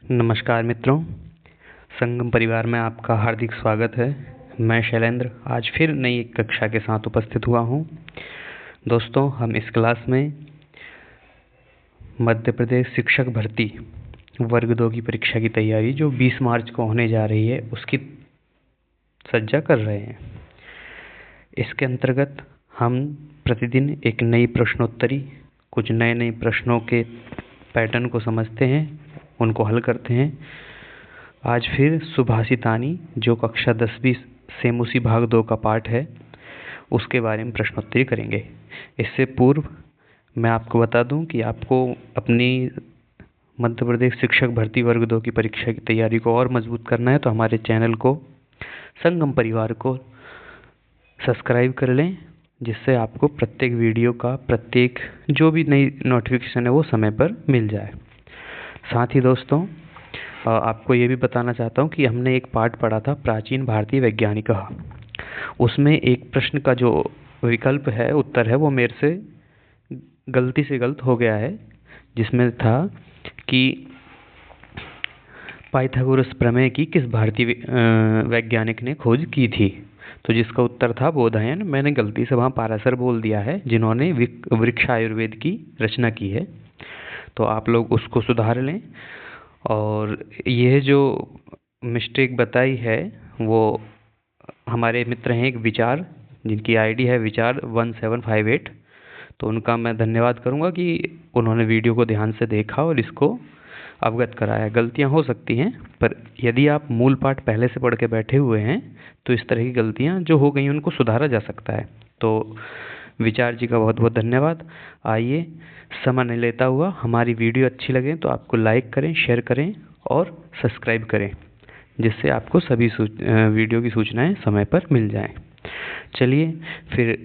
नमस्कार मित्रों, संगम परिवार में आपका हार्दिक स्वागत है। मैं शैलेंद्र आज फिर नई एक कक्षा के साथ उपस्थित हुआ हूँ। दोस्तों, हम इस क्लास में मध्य प्रदेश शिक्षक भर्ती वर्ग 2 की परीक्षा की तैयारी जो 20 मार्च को होने जा रही है उसकी सज्जा कर रहे हैं। इसके अंतर्गत हम प्रतिदिन एक नई प्रश्नोत्तरी, कुछ नए प्रश्नों के पैटर्न को समझते हैं, उनको हल करते हैं। आज फिर सुभाषितानी जो कक्षा 10वीं सेमुसी भाग 2 का पाठ है उसके बारे में प्रश्नोत्तरी करेंगे। इससे पूर्व मैं आपको बता दूं कि आपको अपनी मध्य प्रदेश शिक्षक भर्ती वर्ग 2 की परीक्षा की तैयारी को और मजबूत करना है तो हमारे चैनल को, संगम परिवार को सब्सक्राइब कर लें, जिससे आपको प्रत्येक वीडियो का प्रत्येक जो भी नई नोटिफिकेशन है वो समय पर मिल जाए। साथ ही दोस्तों, आपको ये भी बताना चाहता हूँ कि हमने एक पाठ पढ़ा था प्राचीन भारतीय वैज्ञानिक। उसमें एक प्रश्न का जो विकल्प है, उत्तर है, वो मेरे से गलती से गलत हो गया है, जिसमें था कि पाइथागोरस प्रमेय की किस भारतीय वैज्ञानिक ने खोज की थी। तो जिसका उत्तर था बोधायन। मैंने गलती से वहाँ पाराशर बोल दिया है, जिन्होंने वृक्ष आयुर्वेद की रचना की है। तो आप लोग उसको सुधार लें। और यह जो मिस्टेक बताई है वो हमारे मित्र हैं एक विचार, जिनकी आईडी है विचार 1758। तो उनका मैं धन्यवाद करूंगा कि उन्होंने वीडियो को ध्यान से देखा और इसको अवगत कराया। गलतियां हो सकती हैं, पर यदि आप मूल पाठ पहले से पढ़ के बैठे हुए हैं तो इस तरह की गलतियां जो हो गई उनको सुधारा जा सकता है। तो विचार जी का बहुत बहुत धन्यवाद। आइए, समय नहीं लेता हुआ, हमारी वीडियो अच्छी लगे तो आपको लाइक करें, शेयर करें और सब्सक्राइब करें, जिससे आपको सभी वीडियो की सूचनाएं समय पर मिल जाएं। चलिए फिर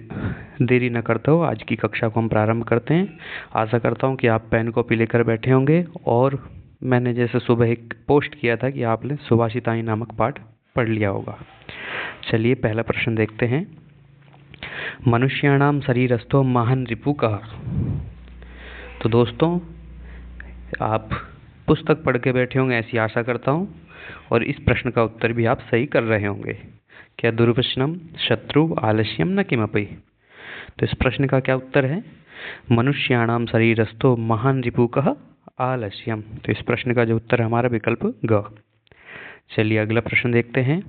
देरी न करता हो, आज की कक्षा को हम प्रारंभ करते हैं। आशा करता हूं कि आप पेन कॉपी लेकर बैठे होंगे और मैंने जैसे सुबह एक पोस्ट किया था कि आपने सुभाषितानी नामक पाठ पढ़ लिया होगा। चलिए पहला प्रश्न देखते हैं। मनुष्याणाम शरीरस्थो महान रिपुकः। तो दोस्तों, आप पुस्तक पढ़ के बैठे होंगे ऐसी आशा करता हूं, और इस प्रश्न का उत्तर भी आप सही कर रहे होंगे। क्या दुर्वचनम शत्रु आलस्यम न किमपि। तो इस प्रश्न का क्या उत्तर है? मनुष्याणाम शरीरस्थो महान रिपुकः आलस्यम। तो इस प्रश्न का जो उत्तर है हमारा विकल्प ग। चलिए अगला प्रश्न देखते हैं।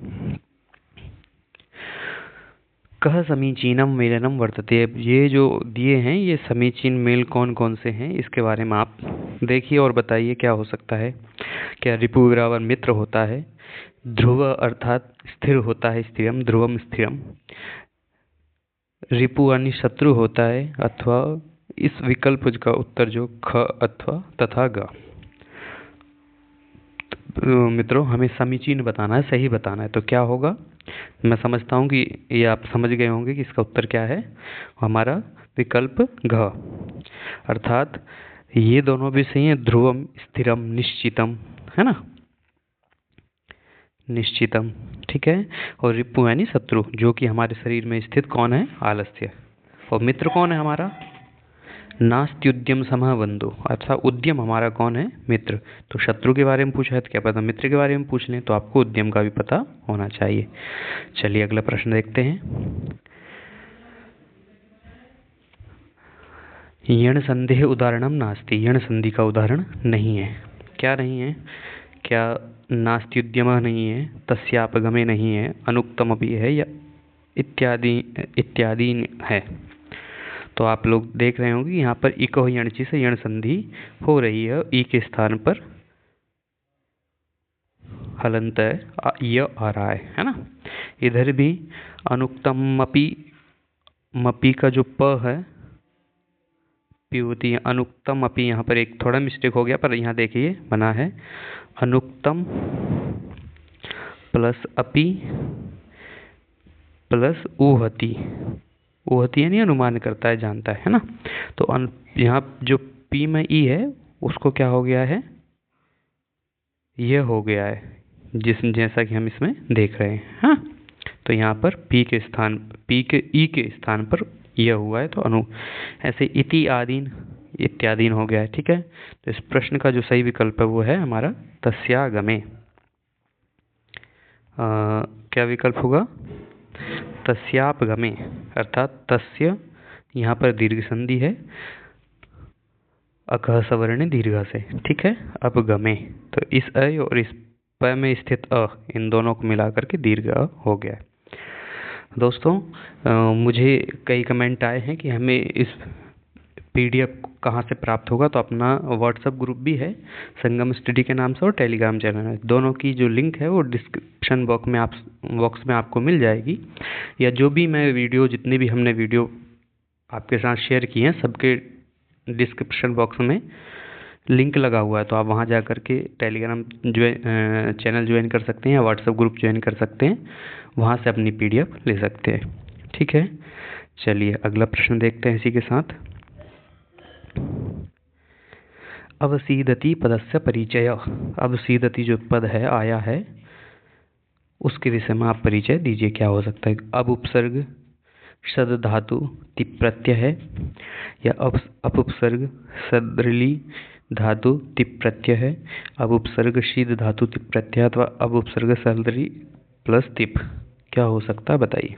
कह समीचीनम मेलनम वर्तते। ये जो दिए हैं ये समीचीन मेल कौन कौन से हैं, इसके बारे में आप देखिए और बताइए क्या हो सकता है। क्या रिपु बराबर मित्र होता है, ध्रुव अर्थात स्थिर होता है स्थिरम, ध्रुवम स्थिरम, रिपु यानी शत्रु होता है, अथवा इस विकल्प का उत्तर जो ख अथवा तथा ग। मित्रों, हमें समीचीन बताना है, सही बताना है, तो क्या होगा? मैं समझता हूँ कि ये आप समझ गए होंगे कि इसका उत्तर क्या है। हमारा विकल्प घ, अर्थात ये दोनों भी सही है। ध्रुवम स्थिरम निश्चितम, है ना, निश्चितम, ठीक है। और रिपु यानी शत्रु, जो कि हमारे शरीर में स्थित कौन है? आलस्य। और मित्र कौन है हमारा? नास्त्युद्यम समः बंधु, अर्थात उद्यम हमारा कौन है? मित्र। तो शत्रु के बारे में पूछा है तो क्या पता मित्र के बारे में पूछ लें, तो आपको उद्यम का भी पता होना चाहिए। चलिए अगला प्रश्न देखते हैं। यण संधि उदाहरणम नास्ति। यण संधि का उदाहरण नहीं है। क्या नहीं है? क्या नास्त्युद्यम नहीं है, तस्यापगमे नहीं है, अनुक्तमपि है, या इत्यादि इत्यादि है। तो आप लोग देख रहे होंगे यहाँ पर इको यणची से यण संधि हो रही है। ई के स्थान पर हलंत य आ रहा है ना। इधर भी अनुक्तमपि, मपी का जो प है पी, अनुक्तम अपि, यहाँ पर एक थोड़ा मिस्टेक हो गया, पर यहाँ देखिए बना है अनुक्तम प्लस अपि प्लस ऊहति। ऊहति यानी अनुमान करता है, जानता है ना। तो यहाँ जो पी में ई है उसको क्या हो गया है? यह हो गया है, जैसा कि हम इसमें देख रहे हैं। हाँ, तो यहाँ पर पी के स्थान, पी के ई के स्थान पर यह हुआ है। तो ऐसे इति आदीन इत्यादीन हो गया है। ठीक है, तो इस प्रश्न का जो सही विकल्प है वो है हमारा तस्यागमे। क्या विकल्प होगा? तस्यापगमे, अर्थात तस्य यहाँ पर दीर्घ संधि है अकह सवर्ण दीर्घ से। ठीक है, अपगमे, तो इस अ और इस प में स्थित अ, इन दोनों को मिलाकर के दीर्घ अ हो गया है। दोस्तों, मुझे कई कमेंट आए हैं कि हमें इस पीडीएफ कहाँ से प्राप्त होगा, तो अपना व्हाट्सएप ग्रुप भी है संगम स्टडी के नाम से और टेलीग्राम चैनल है। दोनों की जो लिंक है वो डिस्क्रिप्शन बॉक्स में आपको मिल जाएगी, या जो भी मैं वीडियो, जितनी भी हमने वीडियो आपके साथ शेयर किए हैं सबके डिस्क्रिप्शन बॉक्स में लिंक लगा हुआ है, तो आप वहाँ जा कर के टेलीग्राम चैनल ज्वाइन कर सकते हैं या व्हाट्सएप ग्रुप ज्वाइन कर सकते हैं, वहाँ से अपनी पीडीएफ ले सकते हैं। ठीक है, चलिए अगला प्रश्न देखते हैं इसी के साथ। अवसीदति पदस्य परिचय। अवसीदति जो पद है आया है उसके विषय में आप परिचय दीजिए, क्या हो सकता है? अब उपसर्ग सद धातु तिप प्रत्यय है, या अप उपसर्ग सदृली धातु तिप प्रत्यय है, अब उपसर्ग शीद धातु तिप प्रत्यय, अथवा अब उपसर्ग सदृली प्लस तिप, क्या हो सकता है बताइए।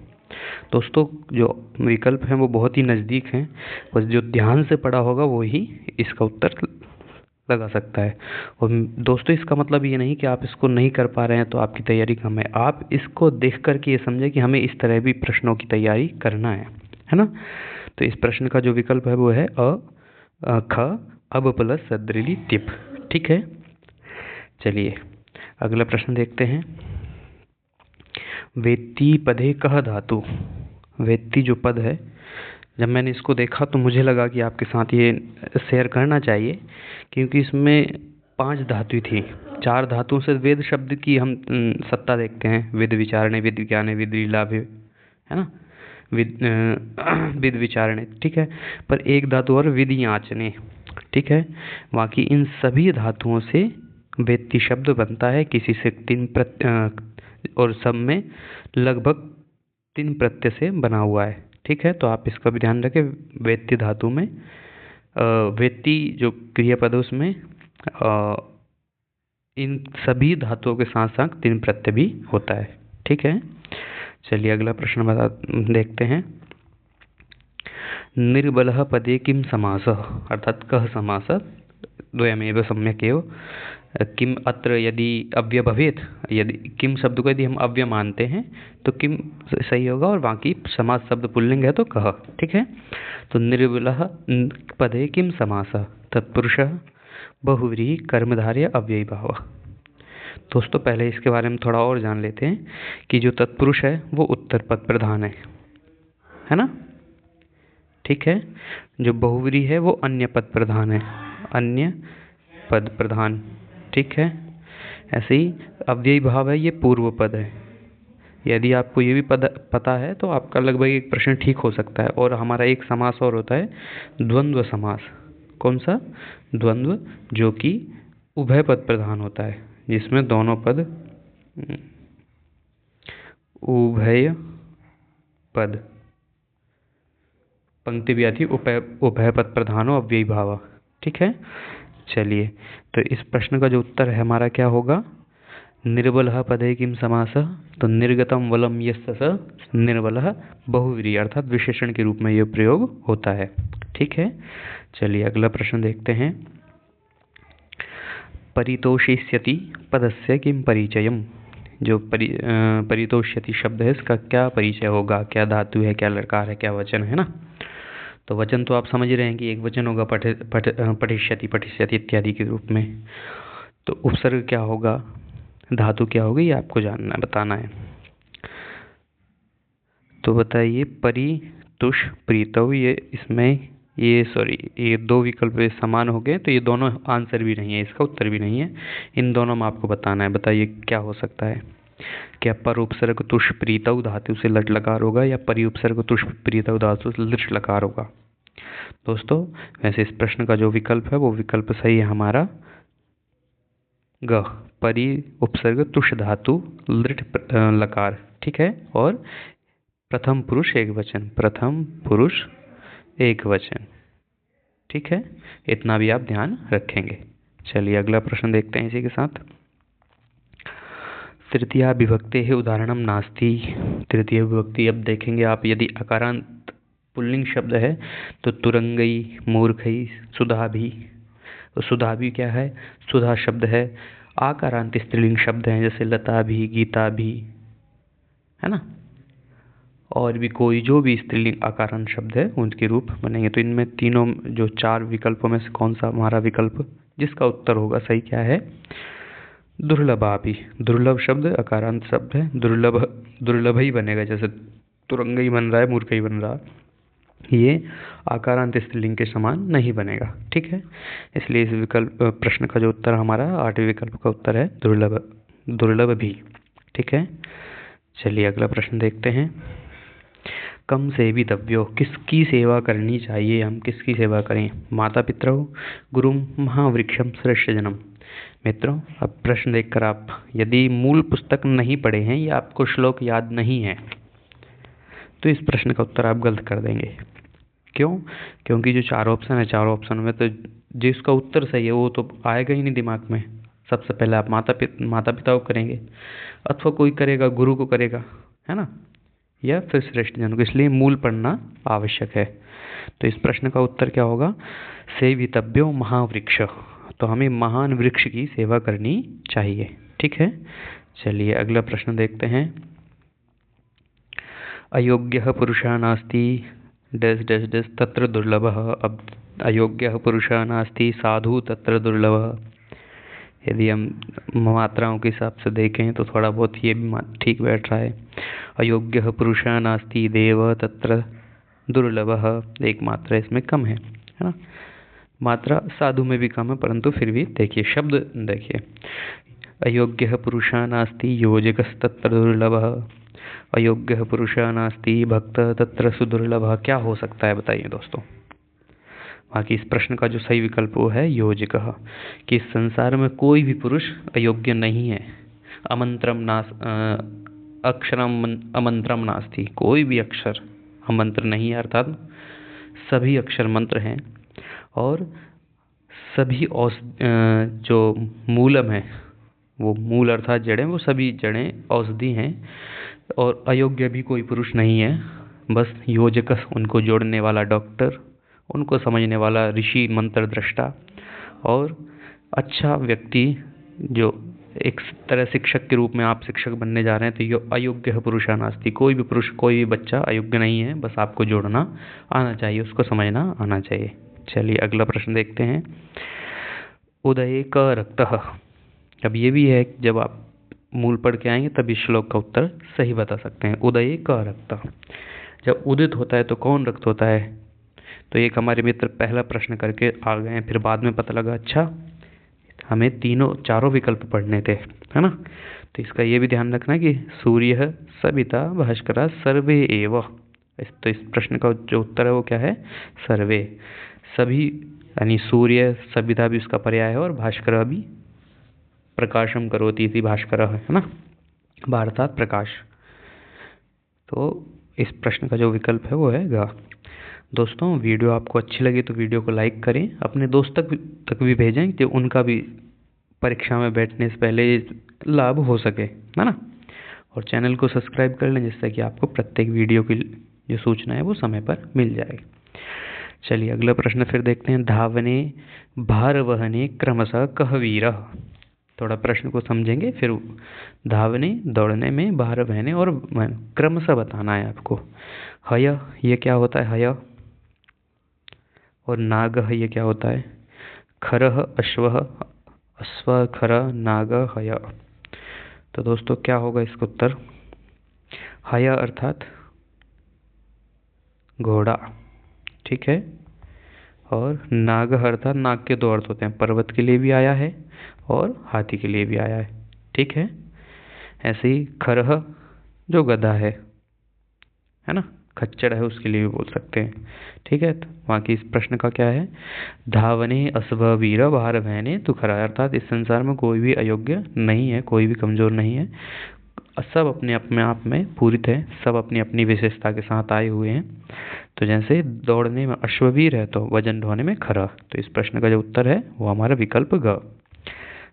दोस्तों, जो विकल्प हैं वो बहुत ही नज़दीक हैं, बस जो ध्यान से पढ़ा होगा वो ही इसका उत्तर लगा सकता है। और दोस्तों, इसका मतलब ये नहीं कि आप इसको नहीं कर पा रहे हैं तो आपकी तैयारी कम है। आप इसको देख करके ये समझें कि हमें इस तरह भी प्रश्नों की तैयारी करना है ना। तो इस प्रश्न का जो विकल्प है वो है ख अब प्लस सदृली तिप। ठीक है, चलिए अगला प्रश्न देखते हैं। वेत्ति पदे कह धातु। वेत्ति जो पद है, जब मैंने इसको देखा तो मुझे लगा कि आपके साथ ये शेयर करना चाहिए, क्योंकि इसमें 5 धातु थी। 4 धातुओं से वेद शब्द की हम सत्ता देखते हैं, विद विचारणे, विद ज्ञाने, विद लीलाभे, है ना, विद विचारणे। ठीक है, पर एक धातु और विद याचने। ठीक है, बाकी इन सभी धातुओं से वेत्ति शब्द बनता है, किसी से 3 प्रत्यय और सब में लगभग 3 प्रत्यय से बना हुआ है। ठीक है, तो आप इसका भी ध्यान रखें। वेत्ति धातु में वेत्ति जो क्रियापद है उसमें इन सभी धातुओं के साथ साथ 3 प्रत्यय भी होता है। ठीक है, चलिए अगला प्रश्न देखते हैं। निर्बलः पदे किम समासः, अर्थात कः समासः द्वयमेव सम्यक् एव। किम अत्र यदि अव्यय भवेत, यदि किम शब्द को यदि हम अव्यय मानते हैं तो किम सही होगा, और बाकी समास शब्द पुल्लिंग है तो कह। ठीक है, तो निर्बलः पदे किम समासः तत्पुरुषः बहुव्रीहि कर्मधारय अव्ययी भावः। दोस्तों, पहले इसके बारे में थोड़ा और जान लेते हैं कि जो तत्पुरुष है वो उत्तर पद प्रधान है ना। ठीक है, जो बहुव्रीहि है वो अन्य पद प्रधान है, अन्य पद प्रधान। ठीक है, ऐसे ही अव्ययी भाव है, ये पूर्व पद है। यदि आपको ये भी पद पता है तो आपका लगभग एक प्रश्न ठीक हो सकता है। और हमारा एक समास और होता है द्वंद्व समास। कौन सा? द्वंद्व, जो कि उभय पद प्रधान होता है, जिसमें दोनों पद उभय पद, पंक्ति भी आती है उभय पद प्रधानो अव्ययी भाव। ठीक है, चलिए तो इस प्रश्न का जो उत्तर है हमारा क्या होगा? निर्बलः पदे किम समासः, तो निर्गतम वलम यस्य स निर्बलः बहुव्रीहि, अर्थात विशेषण के रूप में यह प्रयोग होता है। ठीक है, चलिए अगला प्रश्न देखते हैं। परितोषिष्यति पदस्य किम परिचयम। जो परितोष्यति शब्द है इसका क्या परिचय होगा, क्या धातु है, क्या लकार है, क्या वचन है ना। तो वचन तो आप समझ रहे हैं कि एक वचन होगा पठिष्यति, पठिष्यति इत्यादि के रूप में। तो उपसर्ग क्या होगा, धातु क्या होगी, ये आपको बताना है। तो बताइए, परितुष प्रीतव, ये 2 विकल्प समान हो गए, तो ये दोनों आंसर भी नहीं है, इसका उत्तर भी नहीं है। इन दोनों में आपको बताना है। बताइए क्या हो सकता है। क्या पर उपसर्ग तुष प्रीतव धातु से लट लकार होगा, या परि उपसर्ग तुष प्रीतव धातु से लृट लकार होगा। दोस्तों, वैसे इस प्रश्न का जो विकल्प है वो विकल्प सही है हमारा ग, परि उपसर्ग तुष धातु लृट लकार। ठीक है, और प्रथम पुरुष एक वचन, प्रथम पुरुष एक वचन। ठीक है, इतना भी आप ध्यान रखेंगे। चलिए अगला प्रश्न देखते हैं इसी के साथ। तृतीया विभक्ते है उदाहरणम नास्ति। तृतीय विभक्ति अब देखेंगे आप, यदि अकारांत पुल्लिंग शब्द है तो तुरंगई, मूर्खई, सुधाभी। तो सुधाभी क्या है? सुधा शब्द है। आकारांत स्त्रीलिंग शब्द हैं जैसे लता भी, गीता भी, है ना, और भी कोई जो भी स्त्रीलिंग आकारांत शब्द है उनके रूप बनेंगे। तो इनमें तीनों जो 4 विकल्पों में से कौन सा हमारा विकल्प जिसका उत्तर होगा सही क्या है? दुर्लभापि। दुर्लभ शब्द अकारांत शब्द है, दुर्लभ ही बनेगा। जैसे तुरंगई बन रहा है, मूर्खई बन रहा है, ये आकारांत स्त्रीलिंग के समान नहीं बनेगा। ठीक है, इसलिए इस विकल्प प्रश्न का जो उत्तर हमारा 8वें विकल्प का उत्तर है दुर्लभ भी। ठीक है, चलिए अगला प्रश्न देखते हैं। कम सेवितव्यो, किसकी सेवा करनी चाहिए? हम किसकी सेवा करें? माता पितरौ, गुरुम, महावृक्षम, श्रेष्ठ जनम। मित्रों, अब प्रश्न देखकर आप यदि मूल पुस्तक नहीं पढ़े हैं या आपको श्लोक याद नहीं है तो इस प्रश्न का उत्तर आप गलत कर देंगे। क्यों? क्योंकि जो 4 ऑप्शन है, 4 ऑप्शन में तो जिसका उत्तर सही है वो तो आएगा ही नहीं दिमाग में। सबसे पहले आप माता पिता को करेंगे, अथवा कोई करेगा गुरु को करेगा, है ना, या फिर श्रेष्ठ जन को। इसलिए मूल पढ़ना आवश्यक है। तो इस प्रश्न का उत्तर क्या होगा? सेवितव्यो महावृक्ष। तो हमें महान वृक्ष की सेवा करनी चाहिए। ठीक है, चलिए अगला प्रश्न देखते हैं। अयोग्यः पुरुषः नास्ति डैश डैश डैश तत्र दुर्लभः। अब अयोग्यः पुरुषः नास्ति साधु तत्र दुर्लभः। यदि हम मात्राओं के हिसाब से देखें तो थोड़ा बहुत ये भी ठीक बैठ रहा है। अयोग्यः पुरुषः नास्ति देव तत्र दुर्लभः, एक मात्रा इसमें कम है ना। मात्रा साधु में भी कम है, परंतु फिर भी देखिए शब्द देखिए। अयोग्यः पुरुषः नास्ति योजकस्तत्र दुर्लभः, अयोग्यः पुरुषः नास्ति भक्त तत्र सुदुर्लभः। क्या हो सकता है बताइए दोस्तों? बाकी इस प्रश्न का जो सही विकल्प वो है योजकः, कि इस संसार में कोई भी पुरुष अयोग्य नहीं है। अक्षरम अमंत्रम नास्ति, कोई भी अक्षर अमंत्र नहीं है, अर्थात सभी अक्षर मंत्र हैं। और सभी जो मूलम है, वो मूल अर्थात जड़ें, वो सभी जड़ें औषधि हैं। और अयोग्य भी कोई पुरुष नहीं है, बस योजक, उनको जोड़ने वाला डॉक्टर, उनको समझने वाला ऋषि, मंत्र दृष्टा, और अच्छा व्यक्ति जो एक तरह शिक्षक के रूप में आप शिक्षक बनने जा रहे हैं। तो ये अयोग्य पुरुषा नास्ति, कोई भी पुरुष, कोई भी बच्चा अयोग्य नहीं है, बस आपको जोड़ना आना चाहिए, उसको समझना आना चाहिए। चलिए अगला प्रश्न देखते हैं। उदये क रक्तः। अब ये भी है, जब आप मूल पढ़ के आएंगे तब इस श्लोक का उत्तर सही बता सकते हैं। उदये क रक्तः, जब उदित होता है तो कौन रक्त होता है? तो एक हमारे मित्र पहला प्रश्न करके आ गए हैं, फिर बाद में पता लगा अच्छा हमें चारों विकल्प पढ़ने थे, है ना। तो इसका ये भी ध्यान रखना कि सूर्य, सविता, भास्कर सर्वे एव। तो इस प्रश्न का जो उत्तर है वो क्या है? सर्वे, सभी, यानी सूर्य, सविता भी उसका पर्याय है और भास्कर भी प्रकाशम करोति इति भास्कर है ना, भारतात प्रकाश। तो इस प्रश्न का जो विकल्प है वो है ग। दोस्तों, वीडियो आपको अच्छी लगी तो वीडियो को लाइक करें, अपने दोस्त तक भी भेजें कि उनका भी परीक्षा में बैठने से पहले लाभ हो सके, है ना। और चैनल को सब्सक्राइब कर लें जिससे कि आपको प्रत्येक वीडियो की जो सूचना है वो समय पर मिल जाएगी। चलिए अगला प्रश्न फिर देखते हैं। धावने भारवहने क्रमशः कः वीरः। थोड़ा प्रश्न को समझेंगे, फिर धावने दौड़ने में, भारवहने और क्रमशः बताना है आपको। हय, ये क्या होता है हय? और नागः, ये क्या होता है? खरः अश्वः, अश्व खर नाग हय। तो दोस्तों क्या होगा इसका उत्तर? हय अर्थात घोड़ा, ठीक है। और नाग अर्थात, नाग के 2 अर्थ होते हैं, पर्वत के लिए भी आया है और हाथी के लिए भी आया है, ठीक है। ऐसे ही खरह जो गधा है ना, खच्चर है, उसके लिए भी बोल सकते हैं, ठीक है। तो बाकी इस प्रश्न का क्या है? धावने अश्व वीर भारवहने तु खरा, अर्थात इस संसार में कोई भी अयोग्य नहीं है, कोई भी कमजोर नहीं है। सब अपने अपने आप में पूरित है, सब अपनी अपनी विशेषता के साथ आए हुए हैं। तो जैसे दौड़ने में अश्ववीर है तो वजन ढोने में खरा। तो इस प्रश्न का जो उत्तर है वो हमारा विकल्प ग।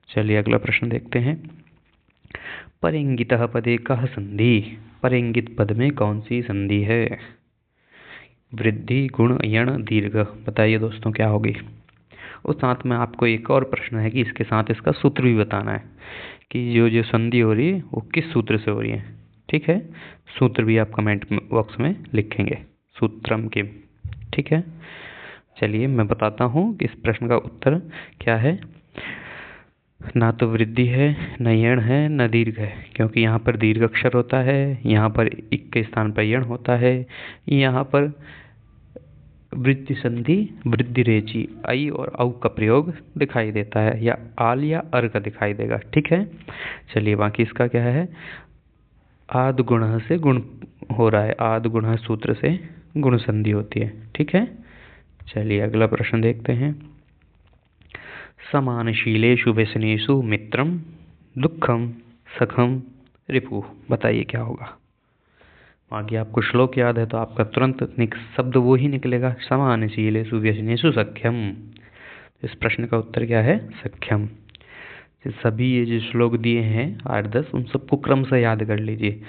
चलिए अगला प्रश्न देखते हैं। परेंगितः पदे कः संधि? परेंगित पद में कौन सी संधि है? वृद्धि, गुण, यण, दीर्घ। बताइए दोस्तों क्या होगी। और साथ में आपको एक और प्रश्न है कि इसके साथ इसका सूत्र भी बताना है कि जो जो संधि हो रही है वो किस सूत्र से हो रही है। ठीक है, सूत्र भी आप कमेंट बॉक्स में लिखेंगे, सूत्रम के। ठीक है, चलिए मैं बताता हूँ कि इस प्रश्न का उत्तर क्या है। ना तो वृद्धि है, न यण है, न दीर्घ है, क्योंकि यहाँ पर दीर्घ अक्षर होता है, यहाँ पर इक के स्थान पर यण होता है, यहाँ पर वृद्धि संधि वृद्धि रेची आई और औ का प्रयोग दिखाई देता है, या आल या अर का दिखाई देगा। ठीक है, चलिए बाकी इसका क्या है। आद गुण से गुण हो रहा है, आद गुण सूत्र से गुण संधि होती है। ठीक है, चलिए अगला प्रश्न देखते हैं। समानशीलेषु व्यसनेषु मित्रम दुखम सखम रिपु। बताइए क्या होगा। आगे आपको श्लोक याद है तो आपका तुरंत शब्द वो ही निकलेगा, समानशीलेषु व्यसनेषु सख्यम। इस प्रश्न का उत्तर क्या है, सख्यम। सभी ये जो श्लोक दिए हैं 8-10 उन सबको क्रम से याद कर लीजिए,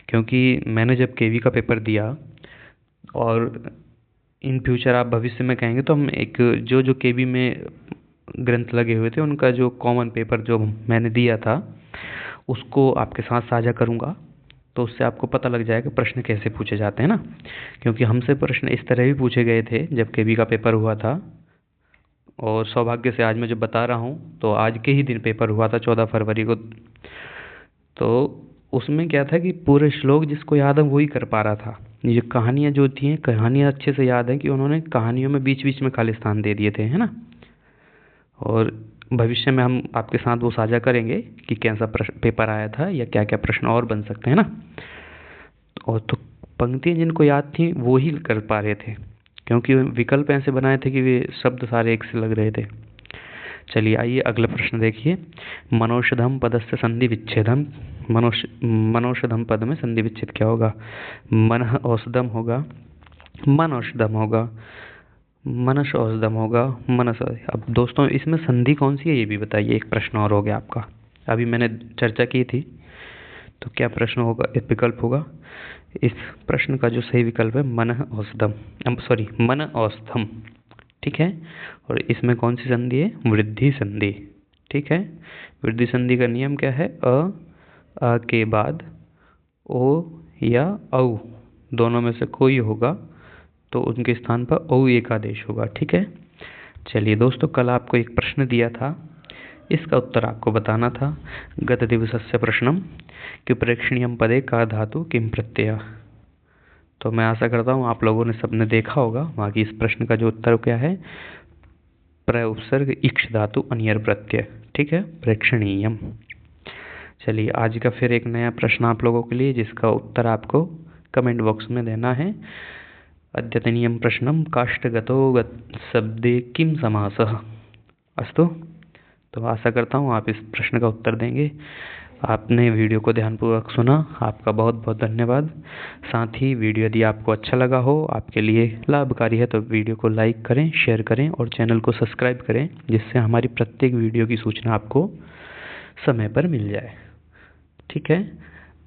क्योंकि मैंने जब केवी का पेपर दिया और इन फ्यूचर आप भविष्य में कहेंगे तो हम एक जो केवी में ग्रंथ लगे हुए थे उनका जो कॉमन पेपर जो मैंने दिया था उसको आपके साथ साझा करूंगा, तो उससे आपको पता लग जाएगा प्रश्न कैसे पूछे जाते हैं ना। क्योंकि हमसे प्रश्न इस तरह भी पूछे गए थे जब केवी का पेपर हुआ था, और सौभाग्य से आज मैं जब बता रहा हूँ तो आज के ही दिन पेपर हुआ था 14 फरवरी को। तो उसमें क्या था कि पूरे श्लोक जिसको याद है वही कर पा रहा था। ये कहानियाँ जो थी, कहानियाँ अच्छे से याद है कि उन्होंने कहानियों में बीच बीच में खाली स्थान दे दिए थे, है ना। और भविष्य में हम आपके साथ वो साझा करेंगे कि कैसा पेपर आया था या क्या क्या प्रश्न और बन सकते हैं ना। और तो पंक्तियाँ जिनको याद थी वो ही कर पा रहे थे, क्योंकि विकल्प ऐसे बनाए थे कि वे शब्द सारे एक से लग रहे थे। चलिए आइए अगला प्रश्न देखिए। मनौषधम पदस्य संधि विच्छेदम। मनौषधम पद में संधि विच्छेद क्या होगा। मन औषधम होगा, मन औषधम होगा, मनस औषधम होगा, मनस। अब दोस्तों इसमें संधि कौन सी है ये भी बताइए। एक प्रश्न और हो गया आपका, अभी मैंने चर्चा की थी। तो क्या प्रश्न होगा, एक विकल्प होगा। इस प्रश्न का जो सही विकल्प है मन औषधम, मन औषधम। ठीक है, और इसमें कौन सी संधि है, वृद्धि संधि। ठीक है, वृद्धि संधि का नियम क्या है, अ के बाद ओ या औ दोनों में से कोई होगा तो उनके स्थान पर औ एक आदेश होगा। ठीक है, चलिए दोस्तों कल आपको एक प्रश्न दिया था, इसका उत्तर आपको बताना था। गत दिवसस्य प्रश्नम कि प्रेक्षणीयम पदे का धातु किम प्रत्यय। तो मैं आशा करता हूँ आप लोगों ने सबने देखा होगा। बाकी इस प्रश्न का जो उत्तर क्या है, प्र उपसर्ग इक्ष धातु अनियर प्रत्यय। ठीक है, प्रेक्षणीयम। चलिए आज का फिर एक नया प्रश्न आप लोगों के लिए, जिसका उत्तर आपको कमेंट बॉक्स में देना है। अद्यतनीयं प्रश्नं काष्ठगतो शब्दे किम समासः। अस्तु, तो आशा करता हूँ आप इस प्रश्न का उत्तर देंगे। आपने वीडियो को ध्यानपूर्वक सुना, आपका बहुत बहुत धन्यवाद। साथ ही वीडियो यदि आपको अच्छा लगा हो, आपके लिए लाभकारी है, तो वीडियो को लाइक करें, शेयर करें और चैनल को सब्सक्राइब करें, जिससे हमारी प्रत्येक वीडियो की सूचना आपको समय पर मिल जाए। ठीक है,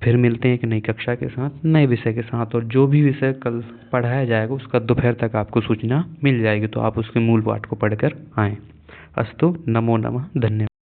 फिर मिलते हैं एक नई कक्षा के साथ, नए विषय के साथ, और जो भी विषय कल पढ़ाया जाएगा उसका दोपहर तक आपको सूचना मिल जाएगी, तो आप उसके मूल पाठ को पढ़कर आएँ। अस्तु, नमो नमः, धन्यवाद।